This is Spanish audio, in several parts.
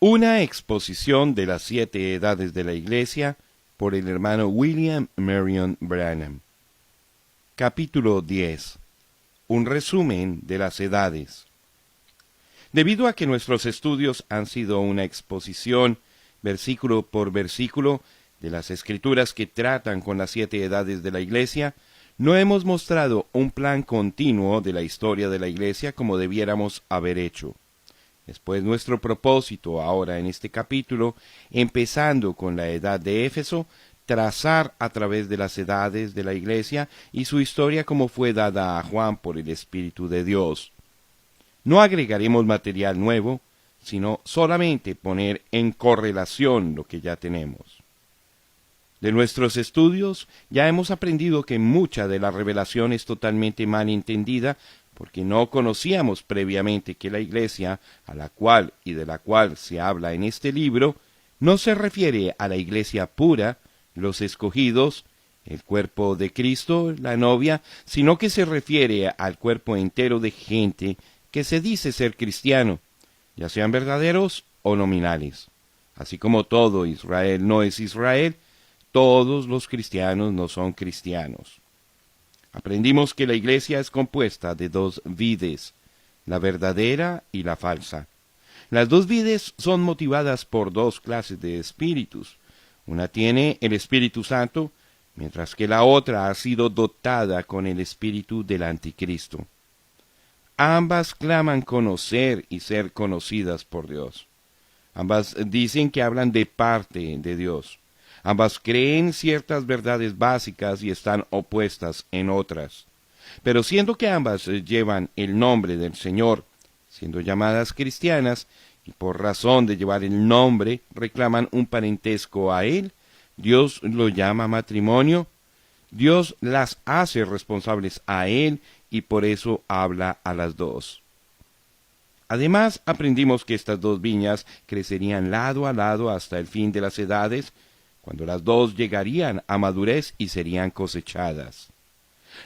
Una exposición de las 7 edades de la Iglesia por el hermano William Marion Branham. Capítulo 10. Un resumen de las edades. Debido a que nuestros estudios han sido una exposición, versículo por versículo, de las escrituras que tratan con las 7 edades de la Iglesia, no hemos mostrado un plan continuo de la historia de la Iglesia como debiéramos haber hecho. Es pues nuestro propósito ahora en este capítulo, empezando con la edad de Éfeso, trazar a través de las edades de la Iglesia y su historia como fue dada a Juan por el Espíritu de Dios. No agregaremos material nuevo, sino solamente poner en correlación lo que ya tenemos. De nuestros estudios ya hemos aprendido que mucha de la revelación es totalmente mal entendida porque no conocíamos previamente que la Iglesia, a la cual y de la cual se habla en este libro, no se refiere a la Iglesia pura, los escogidos, el cuerpo de Cristo, la novia, sino que se refiere al cuerpo entero de gente que se dice ser cristiano, ya sean verdaderos o nominales. Así como todo Israel no es Israel, todos los cristianos no son cristianos. Aprendimos que la Iglesia es compuesta de 2 vides, la verdadera y la falsa. Las 2 vides son motivadas por 2 clases de espíritus. Una tiene el Espíritu Santo, mientras que la otra ha sido dotada con el espíritu del Anticristo. Ambas claman conocer y ser conocidas por Dios. Ambas dicen que hablan de parte de Dios. Ambas creen ciertas verdades básicas y están opuestas en otras. Pero siendo que ambas llevan el nombre del Señor, siendo llamadas cristianas, y por razón de llevar el nombre reclaman un parentesco a Él, Dios lo llama matrimonio, Dios las hace responsables a Él y por eso habla a las 2. Además, aprendimos que estas 2 viñas crecerían lado a lado hasta el fin de las edades, cuando las 2 llegarían a madurez y serían cosechadas.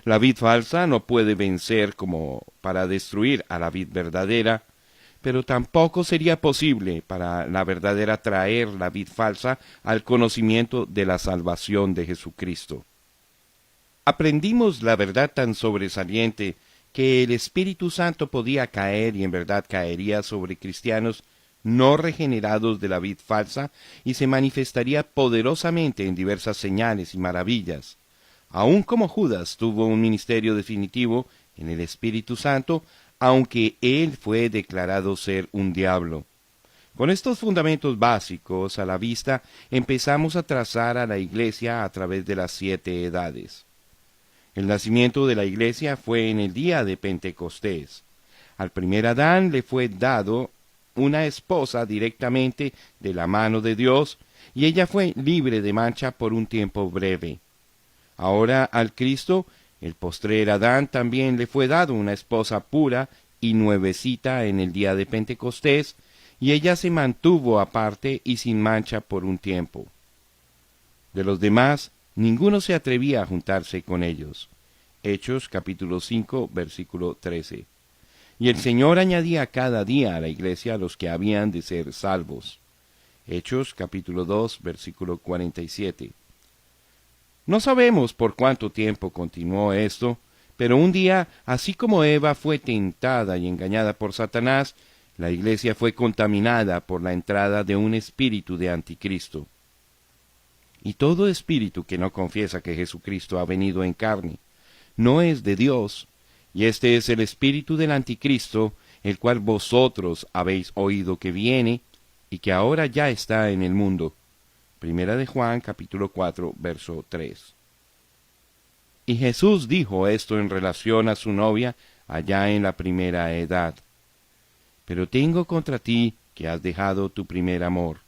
La vid falsa no puede vencer como para destruir a la vid verdadera, pero tampoco sería posible para la verdadera traer la vid falsa al conocimiento de la salvación de Jesucristo. Aprendimos la verdad tan sobresaliente que el Espíritu Santo podía caer y en verdad caería sobre cristianos no regenerados de la vid falsa, y se manifestaría poderosamente en diversas señales y maravillas. Aun como Judas tuvo un ministerio definitivo en el Espíritu Santo, aunque él fue declarado ser un diablo. Con estos fundamentos básicos a la vista, empezamos a trazar a la Iglesia a través de las 7 edades. El nacimiento de la Iglesia fue en el día de Pentecostés. Al primer Adán le fue dado una esposa directamente de la mano de Dios, y ella fue libre de mancha por un tiempo breve. Ahora al Cristo, el postrer Adán, también le fue dado una esposa pura y nuevecita en el día de Pentecostés, y ella se mantuvo aparte y sin mancha por un tiempo. De los demás, ninguno se atrevía a juntarse con ellos. Hechos capítulo 5, versículo 13. Y el Señor añadía cada día a la Iglesia a los que habían de ser salvos. Hechos capítulo 2, versículo 47. No sabemos por cuánto tiempo continuó esto, pero un día, así como Eva fue tentada y engañada por Satanás, la Iglesia fue contaminada por la entrada de un espíritu de anticristo. Y todo espíritu que no confiesa que Jesucristo ha venido en carne no es de Dios, y este es el espíritu del anticristo, el cual vosotros habéis oído que viene, y que ahora ya está en el mundo. Primera de Juan, capítulo 4, verso 3. Y Jesús dijo esto en relación a su novia allá en la primera edad. Pero tengo contra ti que has dejado tu primer amor.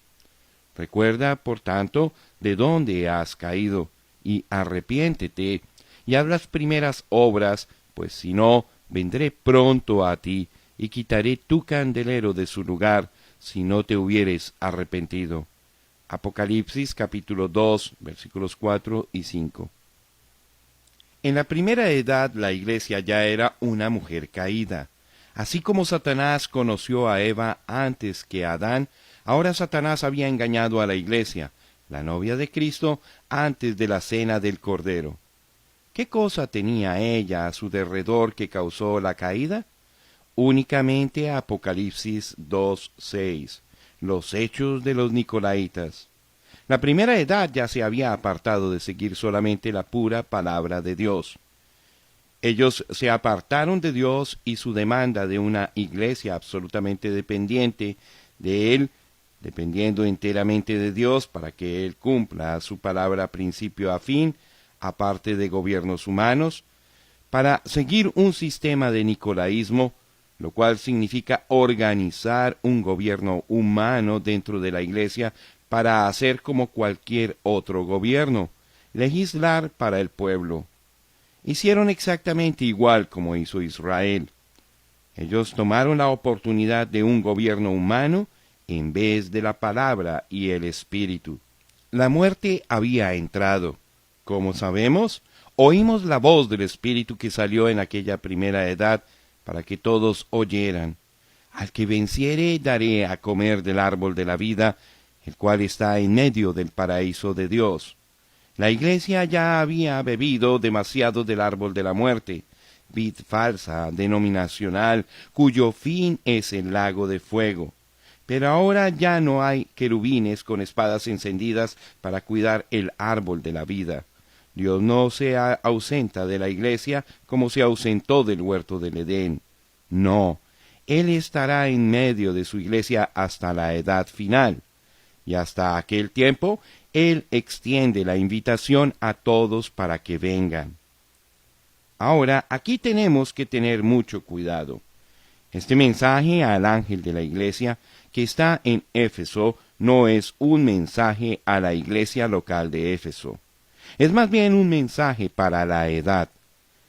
Recuerda, por tanto, de dónde has caído, y arrepiéntete, y haz las primeras obras, pues si no, vendré pronto a ti, y quitaré tu candelero de su lugar, si no te hubieres arrepentido. Apocalipsis capítulo 2, versículos 4 y 5. En la primera edad la Iglesia ya era una mujer caída. Así como Satanás conoció a Eva antes que a Adán, ahora Satanás había engañado a la iglesia, la novia de Cristo, antes de la cena del Cordero. ¿Qué cosa tenía ella a su derredor que causó la caída? Únicamente Apocalipsis 2:6, los hechos de los Nicolaitas. La primera edad ya se había apartado de seguir solamente la pura palabra de Dios. Ellos se apartaron de Dios y su demanda de una iglesia absolutamente dependiente de Él, dependiendo enteramente de Dios para que Él cumpla su palabra principio a fin, aparte de gobiernos humanos, para seguir un sistema de nicolaísmo, lo cual significa organizar un gobierno humano dentro de la iglesia para hacer como cualquier otro gobierno, legislar para el pueblo. Hicieron exactamente igual como hizo Israel. Ellos tomaron la oportunidad de un gobierno humano en vez de la palabra y el espíritu. La muerte había entrado. Como sabemos, oímos la voz del espíritu que salió en aquella primera edad para que todos oyeran. Al que venciere daré a comer del árbol de la vida, el cual está en medio del paraíso de Dios. La iglesia ya había bebido demasiado del árbol de la muerte, vid falsa, denominacional, cuyo fin es el lago de fuego. Pero ahora ya no hay querubines con espadas encendidas para cuidar el árbol de la vida. Dios no se ausenta de la iglesia como se ausentó del huerto del Edén. No, Él estará en medio de su iglesia hasta la edad final. Y hasta aquel tiempo, Él extiende la invitación a todos para que vengan. Ahora, aquí tenemos que tener mucho cuidado. Este mensaje al ángel de la iglesia que está en Éfeso no es un mensaje a la iglesia local de Éfeso. Es más bien un mensaje para la edad.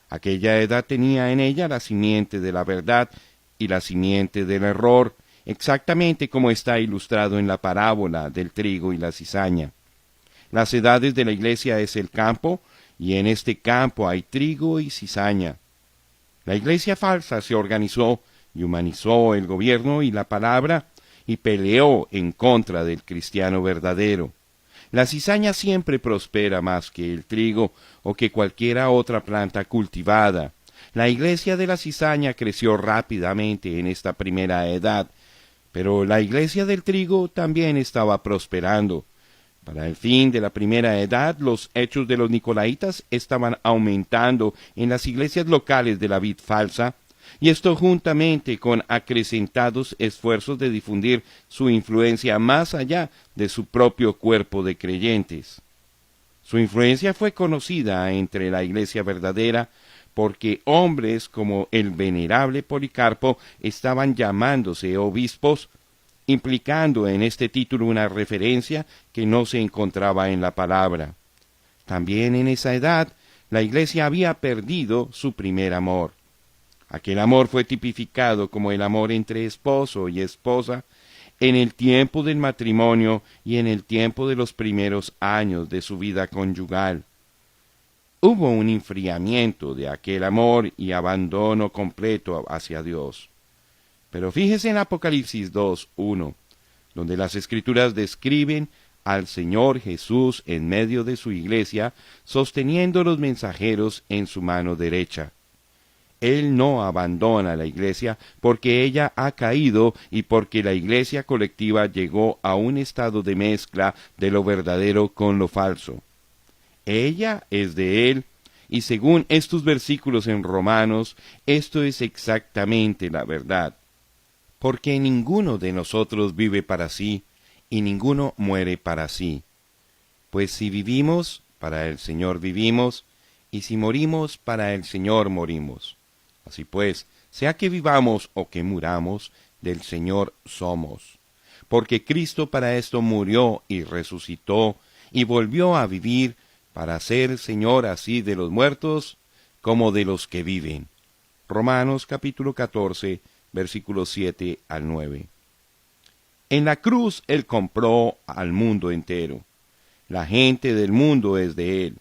Aquella edad tenía en ella la simiente de la verdad y la simiente del error, exactamente como está ilustrado en la parábola del trigo y la cizaña. Las edades de la iglesia es el campo, y en este campo hay trigo y cizaña. La iglesia falsa se organizó y humanizó el gobierno y la palabra, y peleó en contra del cristiano verdadero. La cizaña siempre prospera más que el trigo o que cualquiera otra planta cultivada. La iglesia de la cizaña creció rápidamente en esta primera edad, pero la iglesia del trigo también estaba prosperando. Para el fin de la primera edad, los hechos de los nicolaitas estaban aumentando en las iglesias locales de la vid falsa, y esto juntamente con acrecentados esfuerzos de difundir su influencia más allá de su propio cuerpo de creyentes. Su influencia fue conocida entre la iglesia verdadera porque hombres como el venerable Policarpo estaban llamándose obispos, implicando en este título una referencia que no se encontraba en la palabra. También en esa edad, la iglesia había perdido su primer amor. Aquel amor fue tipificado como el amor entre esposo y esposa en el tiempo del matrimonio y en el tiempo de los primeros años de su vida conyugal. Hubo un enfriamiento de aquel amor y abandono completo hacia Dios. Pero fíjese en Apocalipsis 2:1, donde las Escrituras describen al Señor Jesús en medio de su iglesia, sosteniendo los mensajeros en su mano derecha. Él no abandona la iglesia porque ella ha caído y porque la iglesia colectiva llegó a un estado de mezcla de lo verdadero con lo falso. Ella es de Él, y según estos versículos en Romanos, esto es exactamente la verdad. Porque ninguno de nosotros vive para sí, y ninguno muere para sí. Pues si vivimos, para el Señor vivimos, y si morimos, para el Señor morimos. Así pues, sea que vivamos o que muramos, del Señor somos. Porque Cristo para esto murió y resucitó, y volvió a vivir, para ser Señor así de los muertos, como de los que viven. Romanos capítulo 14, versículos 7 al 9. En la cruz Él compró al mundo entero. La gente del mundo es de Él.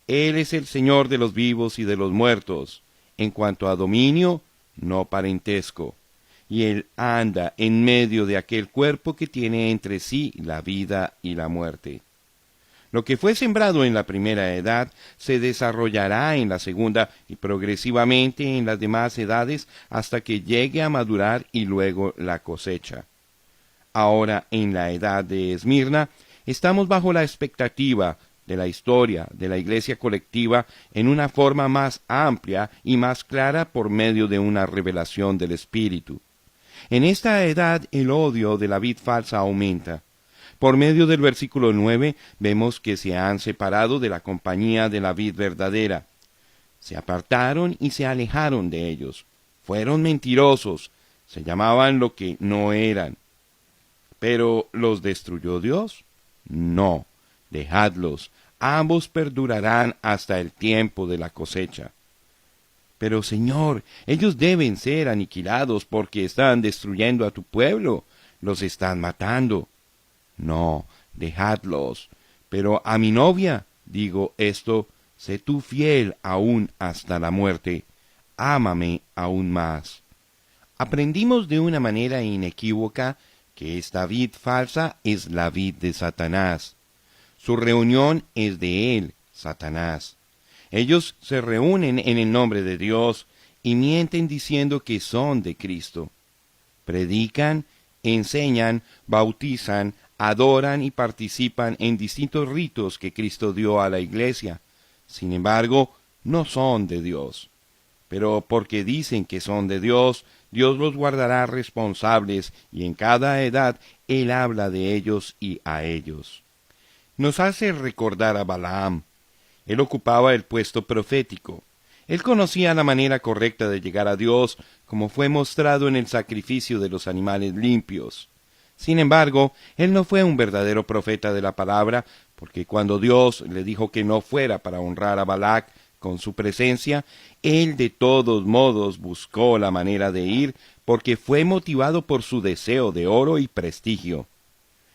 Él es el Señor de los vivos y de los muertos. En cuanto a dominio, no parentesco, y él anda en medio de aquel cuerpo que tiene entre sí la vida y la muerte. Lo que fue sembrado en la primera edad se desarrollará en la segunda y progresivamente en las demás edades hasta que llegue a madurar y luego la cosecha. Ahora, en la edad de Esmirna, estamos bajo la expectativa de la historia de la iglesia colectiva en una forma más amplia y más clara por medio de una revelación del Espíritu. En esta edad el odio de la vid falsa aumenta. Por medio del versículo 9 vemos que se han separado de la compañía de la vid verdadera. Se apartaron y se alejaron de ellos. Fueron mentirosos, se llamaban lo que no eran. ¿Pero los destruyó Dios? No, dejadlos, ambos perdurarán hasta el tiempo de la cosecha. Pero Señor, ellos deben ser aniquilados porque están destruyendo a tu pueblo, los están matando. No, dejadlos. Pero a mi novia, digo esto, sé tú fiel aún hasta la muerte. Ámame aún más. Aprendimos de una manera inequívoca que esta vid falsa es la vid de Satanás. Su reunión es de él, Satanás. Ellos se reúnen en el nombre de Dios y mienten diciendo que son de Cristo. Predican, enseñan, bautizan, adoran y participan en distintos ritos que Cristo dio a la iglesia. Sin embargo, no son de Dios. Pero porque dicen que son de Dios, Dios los guardará responsables y en cada edad Él habla de ellos y a ellos. Nos hace recordar a Balaam. Él ocupaba el puesto profético. Él conocía la manera correcta de llegar a Dios, como fue mostrado en el sacrificio de los animales limpios. Sin embargo, él no fue un verdadero profeta de la palabra, porque cuando Dios le dijo que no fuera para honrar a Balac con su presencia, él de todos modos buscó la manera de ir, porque fue motivado por su deseo de oro y prestigio.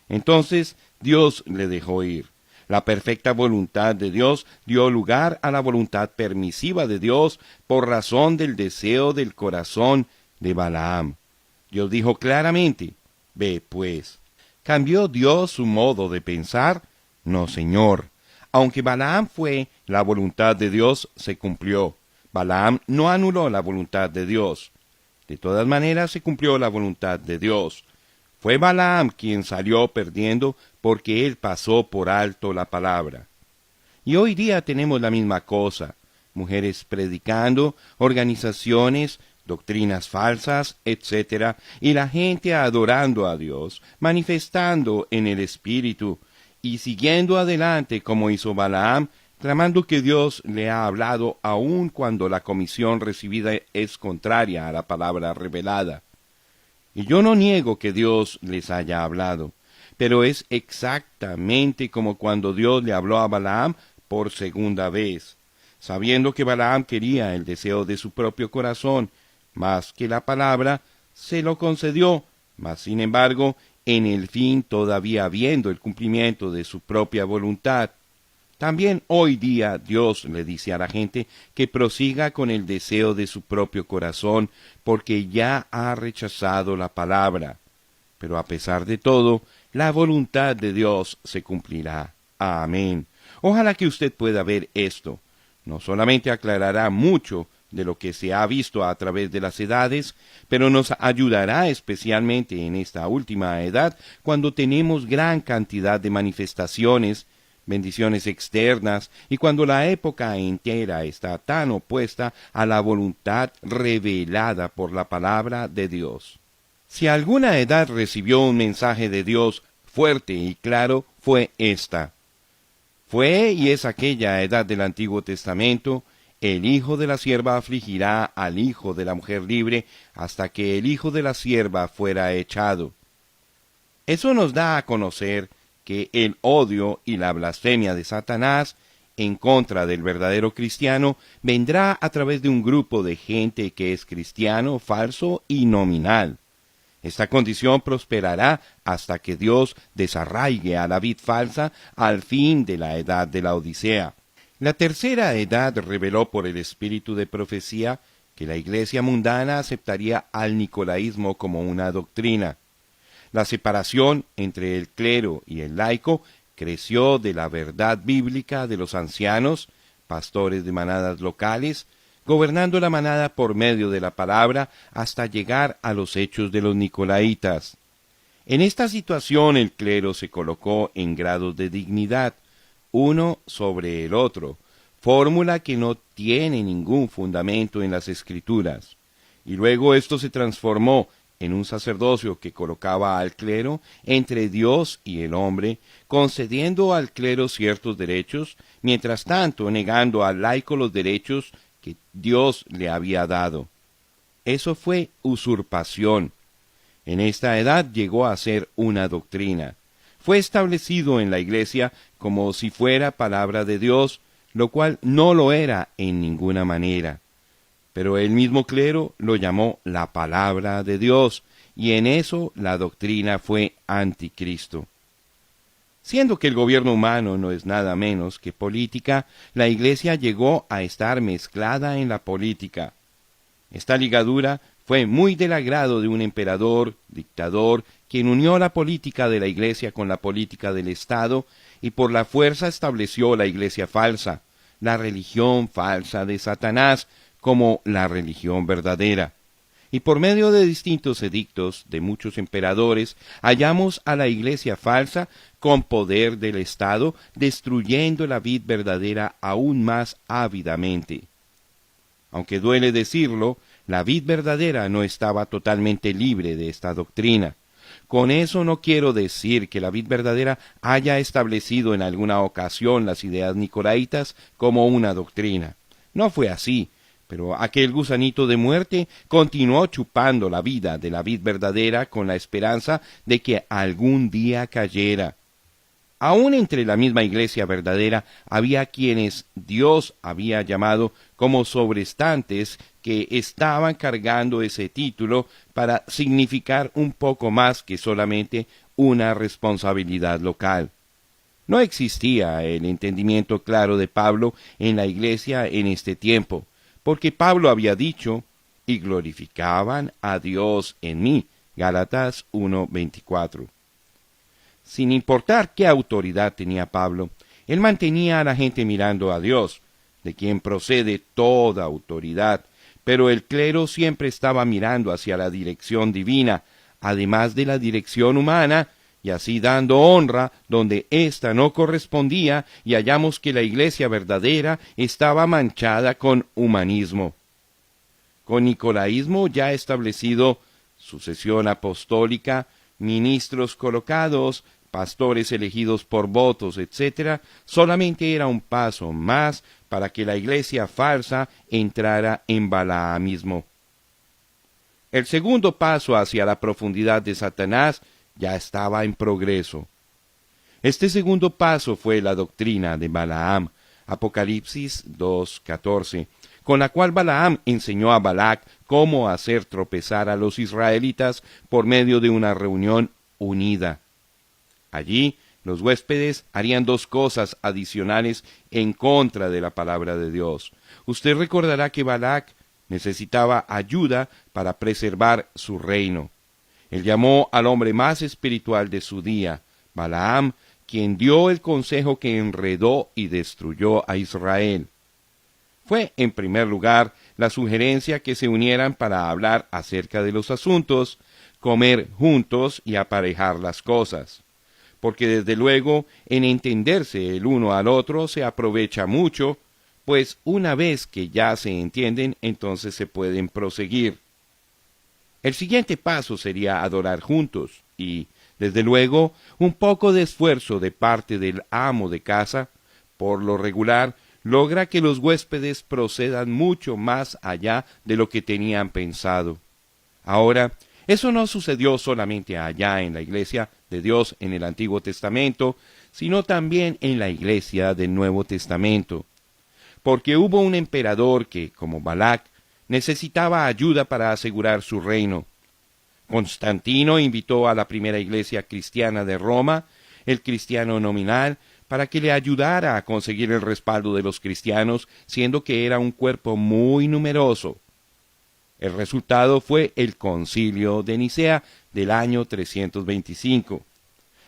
Entonces Dios le dejó ir. La perfecta voluntad de Dios dio lugar a la voluntad permisiva de Dios por razón del deseo del corazón de Balaam. Dios dijo claramente: ve pues. ¿Cambió Dios su modo de pensar? No, Señor. Aunque Balaam fue la voluntad de Dios, se cumplió. Balaam no anuló la voluntad de Dios. De todas maneras se cumplió la voluntad de Dios. Fue Balaam quien salió perdiendo porque él pasó por alto la palabra. Y hoy día tenemos la misma cosa. Mujeres predicando, organizaciones, doctrinas falsas, etc., y la gente adorando a Dios, manifestando en el Espíritu, y siguiendo adelante como hizo Balaam, clamando que Dios le ha hablado aun cuando la comisión recibida es contraria a la palabra revelada. Y yo no niego que Dios les haya hablado, pero es exactamente como cuando Dios le habló a Balaam por segunda vez, sabiendo que Balaam quería el deseo de su propio corazón, más que la palabra, se lo concedió, mas sin embargo, en el fin todavía viendo el cumplimiento de su propia voluntad. También hoy día Dios le dice a la gente que prosiga con el deseo de su propio corazón, porque ya ha rechazado la palabra. Pero a pesar de todo, la voluntad de Dios se cumplirá. Amén. Ojalá que usted pueda ver esto. No solamente aclarará mucho de lo que se ha visto a través de las edades, pero nos ayudará especialmente en esta última edad, cuando tenemos gran cantidad de manifestaciones, bendiciones externas, y cuando la época entera está tan opuesta a la voluntad revelada por la palabra de Dios. Si alguna edad recibió un mensaje de Dios fuerte y claro, fue esta. Fue y es aquella edad del Antiguo Testamento: el hijo de la sierva afligirá al hijo de la mujer libre hasta que el hijo de la sierva fuera echado. Eso nos da a conocer que el odio y la blasfemia de Satanás en contra del verdadero cristiano vendrá a través de un grupo de gente que es cristiano, falso y nominal. Esta condición prosperará hasta que Dios desarraigue a la vid falsa al fin de la edad de la Odisea. La tercera edad reveló por el espíritu de profecía que la iglesia mundana aceptaría al nicolaísmo como una doctrina. La separación entre el clero y el laico creció de la verdad bíblica de los ancianos, pastores de manadas locales, gobernando la manada por medio de la palabra hasta llegar a los hechos de los nicolaitas. En esta situación el clero se colocó en grados de dignidad, uno sobre el otro, fórmula que no tiene ningún fundamento en las Escrituras. Y luego esto se transformó en un sacerdocio que colocaba al clero entre Dios y el hombre, concediendo al clero ciertos derechos, mientras tanto negando al laico los derechos que Dios le había dado. Eso fue usurpación. En esta edad llegó a ser una doctrina. Fue establecido en la Iglesia como si fuera palabra de Dios, lo cual no lo era en ninguna manera. Pero el mismo clero lo llamó la palabra de Dios, y en eso la doctrina fue anticristo. Siendo que el gobierno humano no es nada menos que política, la Iglesia llegó a estar mezclada en la política. Esta ligadura fue muy del agrado de un emperador, dictador, quien unió la política de la Iglesia con la política del Estado, y por la fuerza estableció la Iglesia falsa, la religión falsa de Satanás, como la religión verdadera. Y por medio de distintos edictos de muchos emperadores, hallamos a la Iglesia falsa con poder del Estado, destruyendo la vid verdadera aún más ávidamente. Aunque duele decirlo, la vid verdadera no estaba totalmente libre de esta doctrina. Con eso no quiero decir que la vid verdadera haya establecido en alguna ocasión las ideas nicolaitas como una doctrina. No fue así, pero aquel gusanito de muerte continuó chupando la vida de la vid verdadera con la esperanza de que algún día cayera. Aún entre la misma iglesia verdadera había quienes Dios había llamado como sobrestantes que estaban cargando ese título para significar un poco más que solamente una responsabilidad local. No existía el entendimiento claro de Pablo en la iglesia en este tiempo, porque Pablo había dicho, y glorificaban a Dios en mí, Gálatas 1:24. Sin importar qué autoridad tenía Pablo, él mantenía a la gente mirando a Dios, de quien procede toda autoridad, pero el clero siempre estaba mirando hacia la dirección divina, además de la dirección humana, y así dando honra donde ésta no correspondía, y hallamos que la iglesia verdadera estaba manchada con humanismo. Con nicolaísmo ya establecido, sucesión apostólica, ministros colocados, pastores elegidos por votos, etc., solamente era un paso más para que la iglesia falsa entrara en balaamismo. El segundo paso hacia la profundidad de Satanás ya estaba en progreso. Este segundo paso fue la doctrina de Balaam, Apocalipsis 2:14, con la cual Balaam enseñó a Balac cómo hacer tropezar a los israelitas por medio de una reunión unida. Allí, los huéspedes harían dos cosas adicionales en contra de la palabra de Dios. Usted recordará que Balac necesitaba ayuda para preservar su reino. Él llamó al hombre más espiritual de su día, Balaam, quien dio el consejo que enredó y destruyó a Israel. Fue, en primer lugar, la sugerencia que se unieran para hablar acerca de los asuntos, comer juntos y aparejar las cosas. Porque desde luego, en entenderse el uno al otro se aprovecha mucho, pues una vez que ya se entienden, entonces se pueden proseguir. El siguiente paso sería adorar juntos y, desde luego, un poco de esfuerzo de parte del amo de casa, por lo regular, logra que los huéspedes procedan mucho más allá de lo que tenían pensado. Ahora, eso no sucedió solamente allá en la iglesia de Dios en el Antiguo Testamento, sino también en la iglesia del Nuevo Testamento. Porque hubo un emperador que, como Balac, necesitaba ayuda para asegurar su reino. Constantino invitó a la primera iglesia cristiana de Roma, el cristiano nominal, para que le ayudara a conseguir el respaldo de los cristianos, siendo que era un cuerpo muy numeroso. El resultado fue el Concilio de Nicea del año 325.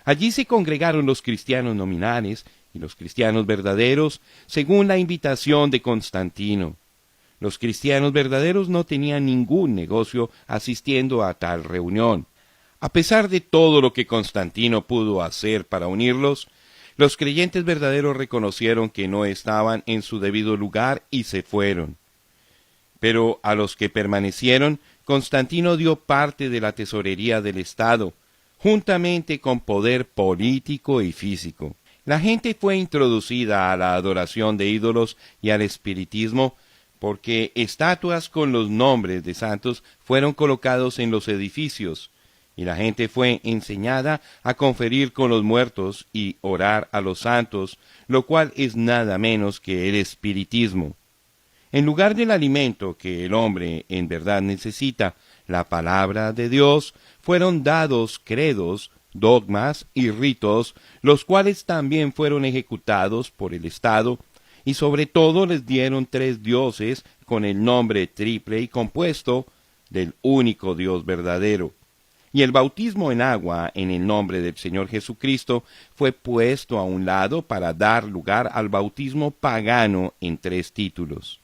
Allí se congregaron los cristianos nominales y los cristianos verdaderos según la invitación de Constantino. Los cristianos verdaderos no tenían ningún negocio asistiendo a tal reunión. A pesar de todo lo que Constantino pudo hacer para unirlos, los creyentes verdaderos reconocieron que no estaban en su debido lugar y se fueron. Pero a los que permanecieron, Constantino dio parte de la tesorería del Estado, juntamente con poder político y físico. La gente fue introducida a la adoración de ídolos y al espiritismo, porque estatuas con los nombres de santos fueron colocados en los edificios, y la gente fue enseñada a conferir con los muertos y orar a los santos, lo cual es nada menos que el espiritismo. En lugar del alimento que el hombre en verdad necesita, la palabra de Dios, fueron dados credos, dogmas y ritos, los cuales también fueron ejecutados por el Estado, y sobre todo les dieron 3 dioses con el nombre triple y compuesto del único Dios verdadero. Y el bautismo en agua en el nombre del Señor Jesucristo fue puesto a un lado para dar lugar al bautismo pagano en 3 títulos.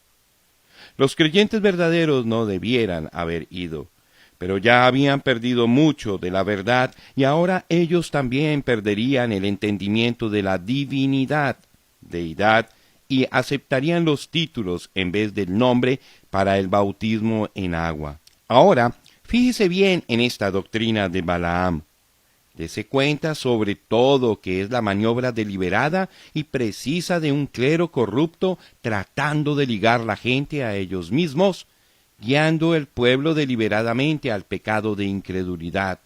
Los creyentes verdaderos no debieran haber ido, pero ya habían perdido mucho de la verdad y ahora ellos también perderían el entendimiento de la divinidad, deidad, y aceptarían los títulos en vez del nombre para el bautismo en agua. Ahora, fíjese bien en esta doctrina de Balaam. Dese cuenta sobre todo que es la maniobra deliberada y precisa de un clero corrupto tratando de ligar la gente a ellos mismos, guiando el pueblo deliberadamente al pecado de incredulidad.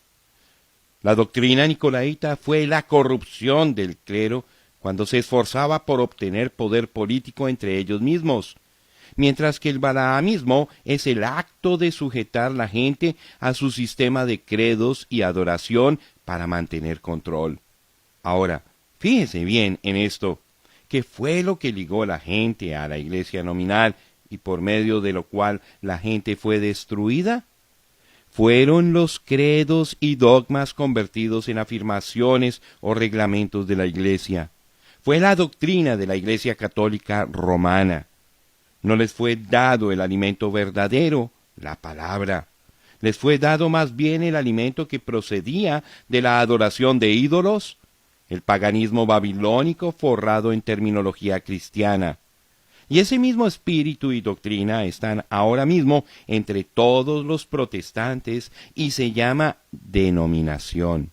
La doctrina nicolaíta fue la corrupción del clero cuando se esforzaba por obtener poder político entre ellos mismos, mientras que el balaamismo es el acto de sujetar la gente a su sistema de credos y adoración para mantener control. Ahora, fíjese bien en esto, ¿qué fue lo que ligó la gente a la iglesia nominal y por medio de lo cual la gente fue destruida? Fueron los credos y dogmas convertidos en afirmaciones o reglamentos de la iglesia. Fue la doctrina de la Iglesia Católica Romana. No les fue dado el alimento verdadero, la palabra. Les fue dado más bien el alimento que procedía de la adoración de ídolos, el paganismo babilónico forrado en terminología cristiana. Y ese mismo espíritu y doctrina están ahora mismo entre todos los protestantes y se llama denominación.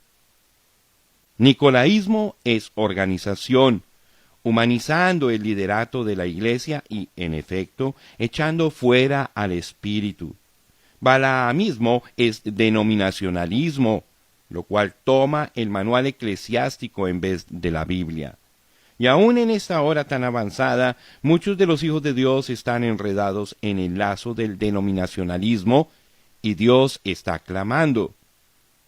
Nicolaísmo es organización, humanizando el liderato de la iglesia y, en efecto, echando fuera al espíritu. Balaamismo es denominacionalismo, lo cual toma el manual eclesiástico en vez de la Biblia. Y aún en esta hora tan avanzada, muchos de los hijos de Dios están enredados en el lazo del denominacionalismo, y Dios está clamando: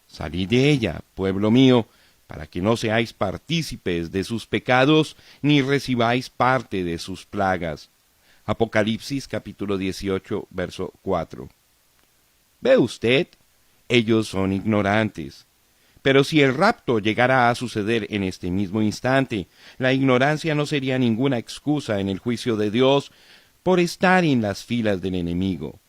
«Salid de ella, pueblo mío, para que no seáis partícipes de sus pecados, ni recibáis parte de sus plagas». Apocalipsis capítulo 18, verso 4. ¿Ve usted? Ellos son ignorantes. Pero si el rapto llegara a suceder en este mismo instante, la ignorancia no sería ninguna excusa en el juicio de Dios por estar en las filas del enemigo.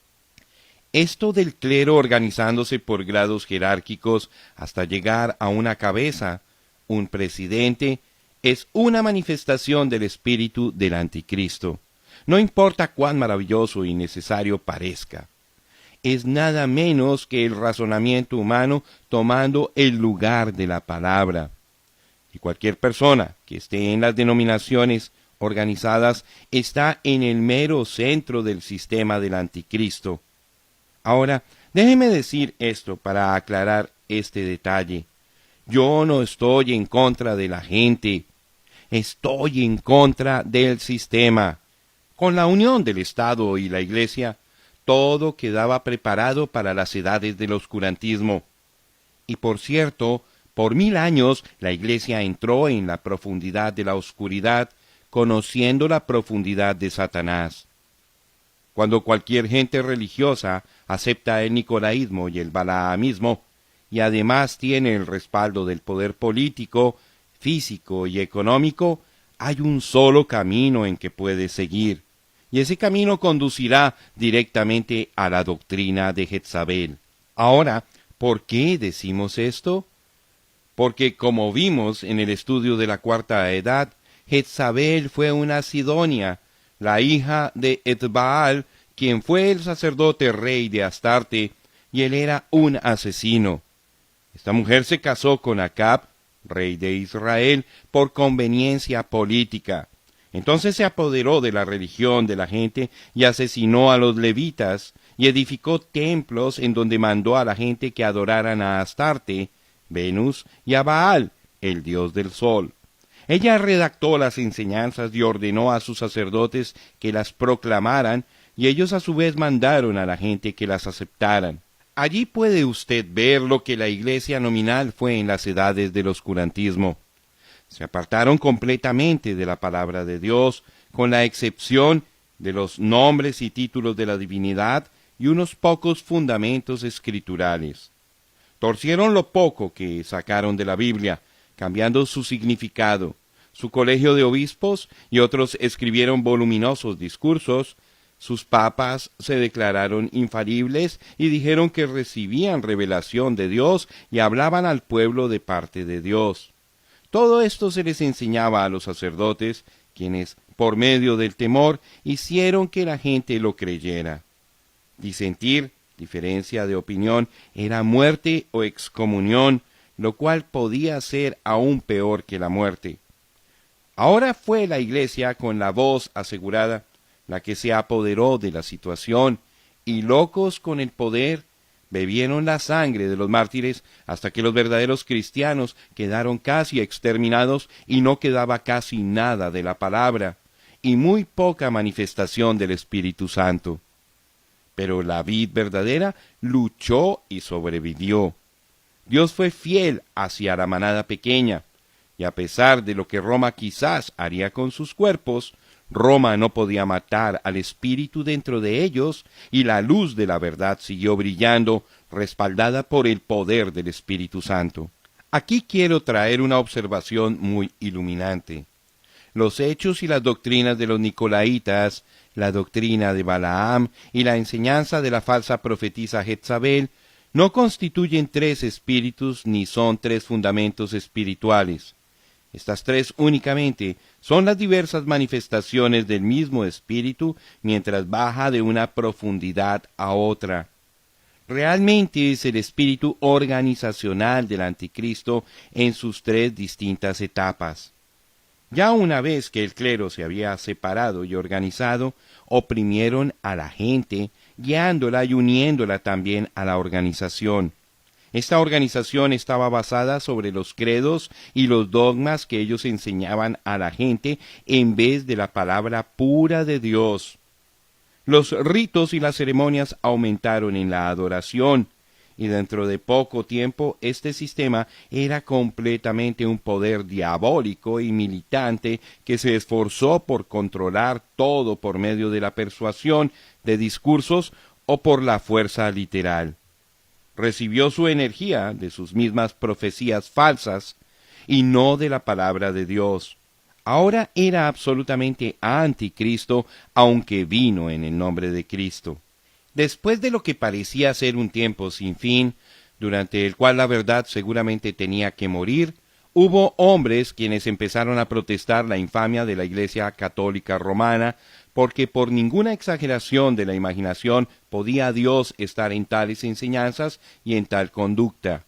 Esto del clero organizándose por grados jerárquicos hasta llegar a una cabeza, un presidente, es una manifestación del espíritu del anticristo. No importa cuán maravilloso y necesario parezca. Es nada menos que el razonamiento humano tomando el lugar de la palabra. Y cualquier persona que esté en las denominaciones organizadas está en el mero centro del sistema del anticristo. Ahora, déjeme decir esto para aclarar este detalle. Yo no estoy en contra de la gente, estoy en contra del sistema. Con la unión del Estado y la Iglesia, todo quedaba preparado para las edades del oscurantismo. Y por cierto, por 1000 años la Iglesia entró en la profundidad de la oscuridad, conociendo la profundidad de Satanás. Cuando cualquier gente religiosa acepta el nicolaísmo y el balaamismo, y además tiene el respaldo del poder político, físico y económico, hay un solo camino en que puede seguir, y ese camino conducirá directamente a la doctrina de Jezabel. Ahora, ¿por qué decimos esto? Porque, como vimos en el estudio de la Cuarta Edad, Jezabel fue una sidonia, la hija de Etbaal, quien fue el sacerdote rey de Astarte, y él era un asesino. Esta mujer se casó con Acab, rey de Israel, por conveniencia política. Entonces se apoderó de la religión de la gente y asesinó a los levitas, y edificó templos en donde mandó a la gente que adoraran a Astarte, Venus, y a Baal, el dios del sol. Ella redactó las enseñanzas y ordenó a sus sacerdotes que las proclamaran, y ellos a su vez mandaron a la gente que las aceptaran. Allí puede usted ver lo que la iglesia nominal fue en las edades del oscurantismo. Se apartaron completamente de la palabra de Dios, con la excepción de los nombres y títulos de la divinidad y unos pocos fundamentos escriturales. Torcieron lo poco que sacaron de la Biblia, cambiando su significado. Su colegio de obispos y otros escribieron voluminosos discursos. Sus papas se declararon infalibles y dijeron que recibían revelación de Dios y hablaban al pueblo de parte de Dios. Todo esto se les enseñaba a los sacerdotes, quienes, por medio del temor, hicieron que la gente lo creyera. Disentir, diferencia de opinión, era muerte o excomunión, lo cual podía ser aún peor que la muerte. Ahora fue la iglesia con la voz asegurada la que se apoderó de la situación, y locos con el poder, bebieron la sangre de los mártires hasta que los verdaderos cristianos quedaron casi exterminados y no quedaba casi nada de la palabra, y muy poca manifestación del Espíritu Santo. Pero la vid verdadera luchó y sobrevivió. Dios fue fiel hacia la manada pequeña, y a pesar de lo que Roma quizás haría con sus cuerpos, Roma no podía matar al espíritu dentro de ellos, y la luz de la verdad siguió brillando, respaldada por el poder del Espíritu Santo. Aquí quiero traer una observación muy iluminante. Los hechos y las doctrinas de los nicolaitas, la doctrina de Balaam y la enseñanza de la falsa profetisa Jezabel no constituyen tres espíritus ni son tres fundamentos espirituales. Estas tres únicamente son las diversas manifestaciones del mismo espíritu mientras baja de una profundidad a otra. Realmente es el espíritu organizacional del anticristo en sus tres distintas etapas. Ya una vez que el clero se había separado y organizado, oprimieron a la gente, guiándola y uniéndola también a la organización. Esta organización estaba basada sobre los credos y los dogmas que ellos enseñaban a la gente en vez de la palabra pura de Dios. Los ritos y las ceremonias aumentaron en la adoración, y dentro de poco tiempo este sistema era completamente un poder diabólico y militante que se esforzó por controlar todo por medio de la persuasión de discursos o por la fuerza literal. Recibió su energía de sus mismas profecías falsas y no de la palabra de Dios. Ahora era absolutamente anticristo, aunque vino en el nombre de Cristo. Después de lo que parecía ser un tiempo sin fin, durante el cual la verdad seguramente tenía que morir, hubo hombres quienes empezaron a protestar la infamia de la Iglesia Católica Romana, porque por ninguna exageración de la imaginación podía Dios estar en tales enseñanzas y en tal conducta.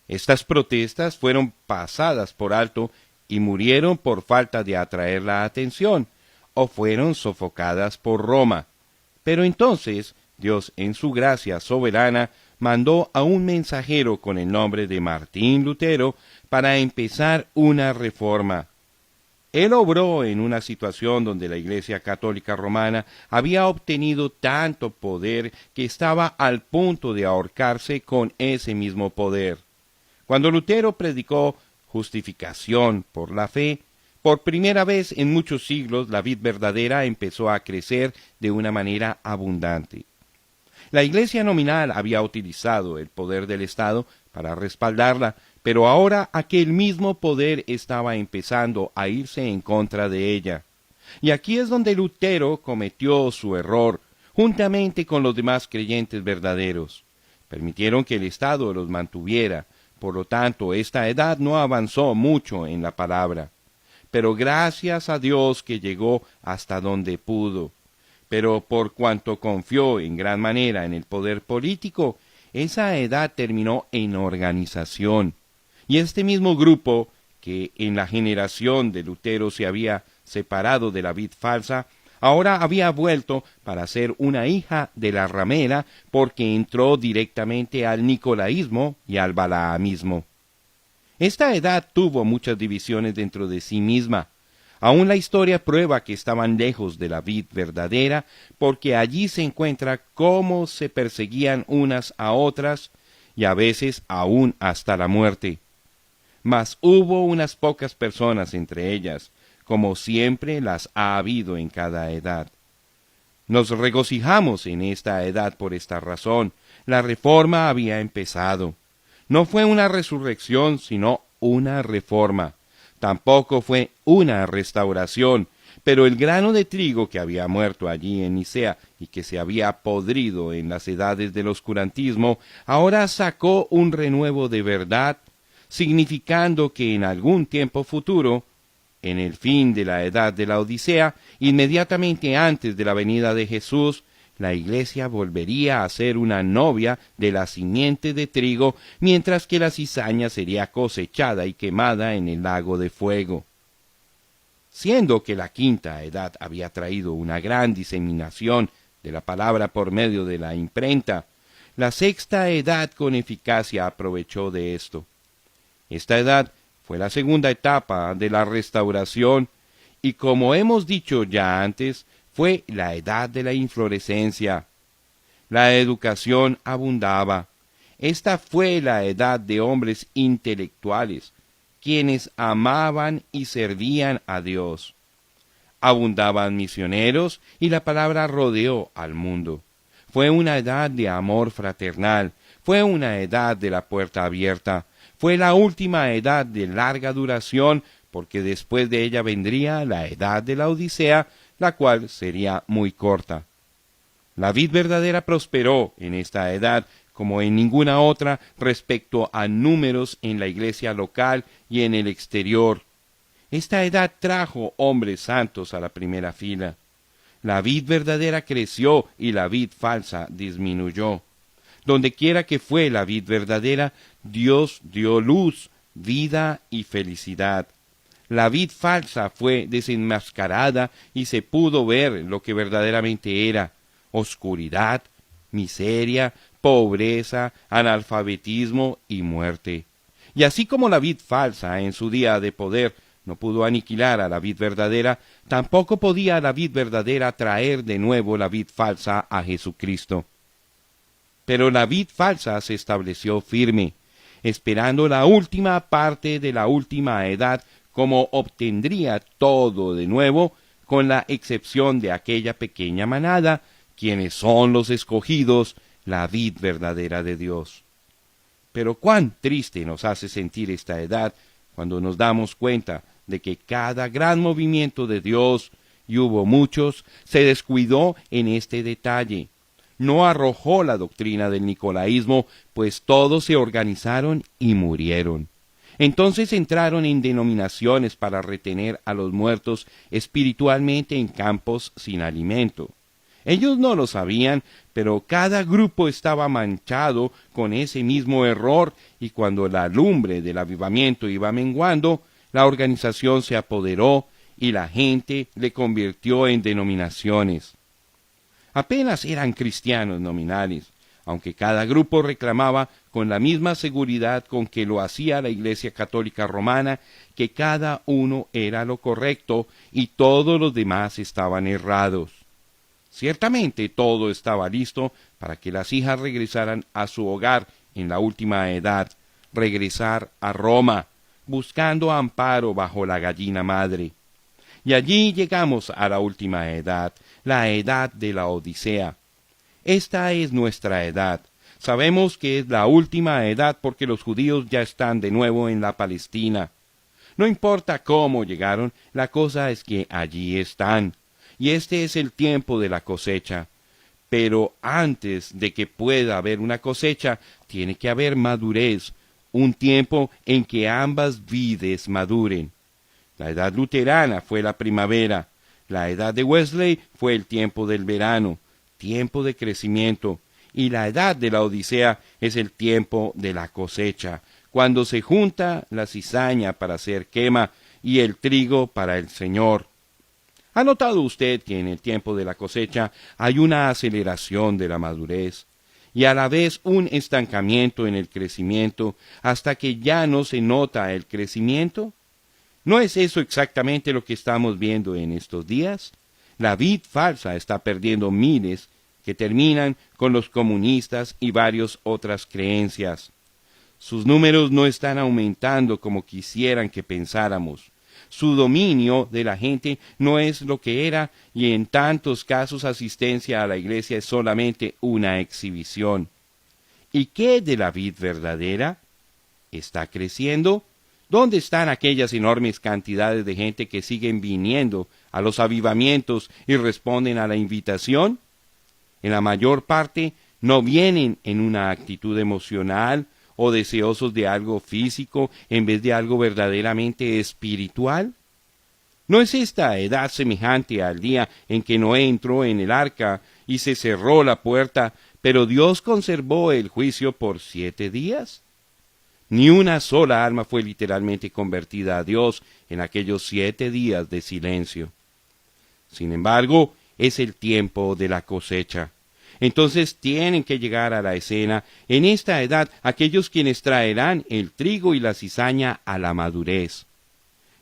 Estas protestas fueron pasadas por alto y murieron por falta de atraer la atención, o fueron sofocadas por Roma. Pero entonces Dios, en su gracia soberana, mandó a un mensajero con el nombre de Martín Lutero para empezar una reforma. Él obró en una situación donde la Iglesia Católica Romana había obtenido tanto poder que estaba al punto de ahorcarse con ese mismo poder. Cuando Lutero predicó justificación por la fe, por primera vez en muchos siglos la vid verdadera empezó a crecer de una manera abundante. La iglesia nominal había utilizado el poder del Estado para respaldarla, pero ahora aquel mismo poder estaba empezando a irse en contra de ella. Y aquí es donde Lutero cometió su error, juntamente con los demás creyentes verdaderos. Permitieron que el Estado los mantuviera, por lo tanto, esta edad no avanzó mucho en la palabra. Pero gracias a Dios que llegó hasta donde pudo. Pero por cuanto confió en gran manera en el poder político, esa edad terminó en organización. Y este mismo grupo, que en la generación de Lutero se había separado de la vid falsa, ahora había vuelto para ser una hija de la ramera, porque entró directamente al nicolaísmo y al balaamismo. Esta edad tuvo muchas divisiones dentro de sí misma. Aún la historia prueba que estaban lejos de la vid verdadera, porque allí se encuentra cómo se perseguían unas a otras, y a veces aún hasta la muerte. Mas hubo unas pocas personas entre ellas, como siempre las ha habido en cada edad. Nos regocijamos en esta edad por esta razón. La reforma había empezado. No fue una resurrección, sino una reforma. Tampoco fue una restauración, pero el grano de trigo que había muerto allí en Nicea y que se había podrido en las edades del oscurantismo, ahora sacó un renuevo de verdad, significando que en algún tiempo futuro, en el fin de la edad de la Odisea, inmediatamente antes de la venida de Jesús, la iglesia volvería a ser una novia de la simiente de trigo, mientras que la cizaña sería cosechada y quemada en el lago de fuego. Siendo que la quinta edad había traído una gran diseminación de la palabra por medio de la imprenta, la sexta edad con eficacia aprovechó de esto. Esta edad fue la segunda etapa de la restauración y, como hemos dicho ya antes, fue la edad de la inflorescencia. La educación abundaba. Esta fue la edad de hombres intelectuales, quienes amaban y servían a Dios. Abundaban misioneros y la palabra rodeó al mundo. Fue una edad de amor fraternal, fue una edad de la puerta abierta, fue la última edad de larga duración, porque después de ella vendría la edad de la Odisea, la cual sería muy corta. La vid verdadera prosperó en esta edad como en ninguna otra respecto a números en la iglesia local y en el exterior. Esta edad trajo hombres santos a la primera fila. La vid verdadera creció y la vid falsa disminuyó. Dondequiera que fue la vid verdadera, Dios dio luz, vida y felicidad. La vid falsa fue desenmascarada y se pudo ver lo que verdaderamente era: oscuridad, miseria, pobreza, analfabetismo y muerte. Y así como la vid falsa en su día de poder no pudo aniquilar a la vid verdadera, tampoco podía la vid verdadera traer de nuevo la vid falsa a Jesucristo. Pero la vid falsa se estableció firme, esperando la última parte de la última edad, como obtendría todo de nuevo, con la excepción de aquella pequeña manada, quienes son los escogidos, la vid verdadera de Dios. Pero cuán triste nos hace sentir esta edad cuando nos damos cuenta de que cada gran movimiento de Dios, y hubo muchos, se descuidó en este detalle. No arrojó la doctrina del nicolaísmo, pues todos se organizaron y murieron. Entonces entraron en denominaciones para retener a los muertos espiritualmente en campos sin alimento. Ellos no lo sabían, pero cada grupo estaba manchado con ese mismo error, y cuando la lumbre del avivamiento iba menguando, la organización se apoderó y la gente le convirtió en denominaciones. Apenas eran cristianos nominales, aunque cada grupo reclamaba con la misma seguridad con que lo hacía la Iglesia Católica Romana, que cada uno era lo correcto y todos los demás estaban errados. Ciertamente todo estaba listo para que las hijas regresaran a su hogar en la última edad, regresar a Roma, buscando amparo bajo la gallina madre. Y allí llegamos a la última edad, la edad de la Odisea. Esta es nuestra edad. Sabemos que es la última edad porque los judíos ya están de nuevo en la Palestina. No importa cómo llegaron, la cosa es que allí están. Y este es el tiempo de la cosecha. Pero antes de que pueda haber una cosecha, tiene que haber madurez, un tiempo en que ambas vides maduren. La edad luterana fue la primavera, la edad de Wesley fue el tiempo del verano, tiempo de crecimiento, y la edad de la Odisea es el tiempo de la cosecha, cuando se junta la cizaña para hacer quema y el trigo para el Señor. ¿Ha notado usted que en el tiempo de la cosecha hay una aceleración de la madurez y a la vez un estancamiento en el crecimiento hasta que ya no se nota el crecimiento? ¿No es eso exactamente lo que estamos viendo en estos días? La vid falsa está perdiendo miles que terminan con los comunistas y varias otras creencias. Sus números no están aumentando como quisieran que pensáramos. Su dominio de la gente no es lo que era y en tantos casos asistencia a la iglesia es solamente una exhibición. ¿Y qué de la vid verdadera? ¿Está creciendo? ¿Dónde están aquellas enormes cantidades de gente que siguen viniendo a los avivamientos y responden a la invitación? En la mayor parte no vienen en una actitud emocional o deseosos de algo físico en vez de algo verdaderamente espiritual. ¿No es esta edad semejante al día en que Noé entró en el arca y se cerró la puerta, pero Dios conservó el juicio por 7 días? Ni una sola alma fue literalmente convertida a Dios en aquellos 7 días de silencio. Sin embargo, es el tiempo de la cosecha. Entonces tienen que llegar a la escena en esta edad aquellos quienes traerán el trigo y la cizaña a la madurez.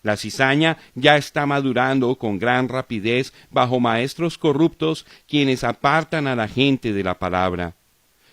La cizaña ya está madurando con gran rapidez bajo maestros corruptos quienes apartan a la gente de la palabra.